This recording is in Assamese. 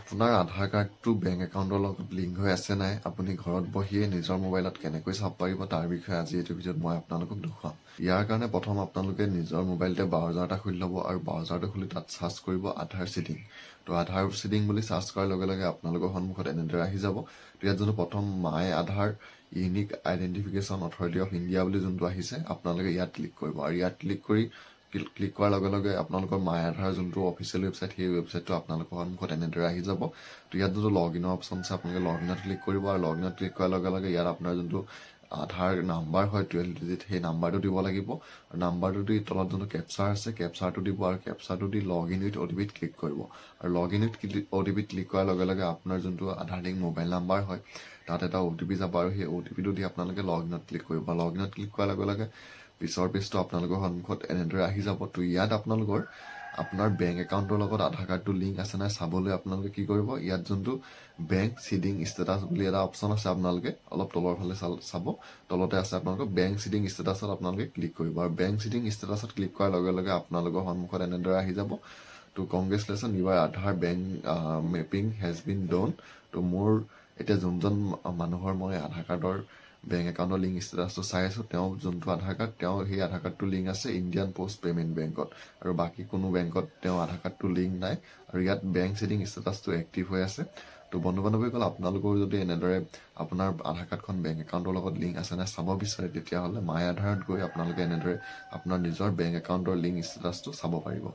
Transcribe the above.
আপোনাৰ আধাৰ কাৰ্ডটো বেংক একাউণ্টৰ লগত লিংক হৈ আছে নাই আপুনি ঘৰত বহিয়ে নিজৰ মোবাইলত কেনেকৈ চাব পাৰিব তাৰ বিষয়ে আজি এইটো ভিডিঅ'ত মই আপোনালোকক দেখুৱাম। ইয়াৰ কাৰণে প্ৰথম আপোনালোকে নিজৰ মোবাইলতে ব্ৰাউজাৰ এটা খুলি ল'ব আৰু ব্ৰাউজাৰটো খুলি তাত চাৰ্চ কৰিব আধাৰ চিটিং। তো আধাৰ চিটিং বুলি চাৰ্চ কৰাৰ লগে লগে আপোনালোকৰ সন্মুখত এনেদৰে আহি যাব। তো ইয়াত যোনটো প্ৰথম my Aadhaar unique identification authority of India বুলি যোনটো আহিছে আপোনালোকে ইয়াত ক্লিক কৰিব আৰু ইয়াত ক্লিক কৰাৰ লগে লগে আপোনালোকৰ মাই আধাৰ যোনটো অফিচিয়েল ৱেবছাইট সেই ৱেবছাইটটো আপোনালোকৰ সন্মুখত এনেদৰে আহি যাব। তো ইয়াত যোনটো লগ ইনৰ অপশ্যন আছে আপোনালোকে লগ ইনত ক্লিক কৰিব আৰু লগ ইনত ক্লিক কৰাৰ লগে লগে ইয়াত আপোনাৰ যোনটো আধাৰ নাম্বাৰ হয় 12 ডিজিট সেই নাম্বাৰটো দিব লাগিব আৰু নাম্বাৰটো দি তলত যোনটো কেপচাৰ আছে কেপচাৰটো দিব আৰু কেপচাৰটো দি লগ ইন উইথ অ'টিপিত ক্লিক কৰিব আৰু লগ ইন উইথ অ'টিপিত ক্লিক কৰাৰ লগে লগে আপোনাৰ যোনটো আধাৰ লিংক মোবাইল নাম্বাৰ হয় তাত এটা অ'টিপি যাব আৰু সেই অ'টিপিটো দি আপোনালোকে লগ ইনত ক্লিক কৰিব। লগ ইনত ক্লিক কৰাৰ লগে লগে পিছৰ পেজটো আপোনালোকৰ সন্মুখত এনেদৰে আহি যাব। তো ইয়াত আপোনাৰ বেংক একাউণ্টৰ লগত আধাৰ কাৰ্ডটো লিংক আছে নাই চাবলৈ আপোনালোকে কি কৰিব, ইয়াত যোনটো বেংক চিডিং ষ্টেটাছ বুলি এটা অপশ্যন আছে আপোনালোকে অলপ তলৰ ফালে চাব, তলতে আছে আপোনালোকৰ বেংক চিডিং ষ্টেটাছত আপোনালোকে ক্লিক কৰিব আৰু বেংক চিডিং ষ্টেটাছত ক্লিক কৰাৰ লগে লগে আপোনালোকৰ সন্মুখত এনেদৰে আহি যাব। তো congratulation your Aadhaar bank mapping has been done. তো মোৰ এতিয়া যোনজন মানুহৰ মই আধাৰ কাৰ্ডৰ বেংক একাউণ্টৰ লিংক ষ্টেটাছটো চাই আছো তেওঁ যোনটো আধাৰ কাৰ্ড সেই আধাৰ কাৰ্ডটো লিংক আছে ইণ্ডিয়ান পোষ্ট পেমেণ্ট বেংকত আৰু বাকী কোনো বেংকত তেওঁ আধাৰ কাৰ্ডটো লিংক নাই আৰু ইয়াত বেংক চিডিং ষ্টেটাছটো এক্টিভ হৈ আছে। তো বন্ধু বান্ধৱীসকল আপোনালোকৰ যদি এনেদৰে আপোনাৰ আধাৰ কাৰ্ডখন বেংক একাউণ্টৰ লগত লিংক আছে নে চাব বিচাৰে তেতিয়াহ'লে মাই আধাৰত গৈ আপোনালোকে এনেদৰে আপোনাৰ নিজৰ বেংক একাউণ্টৰ লিংক ষ্টেটাছটো চাব পাৰিব।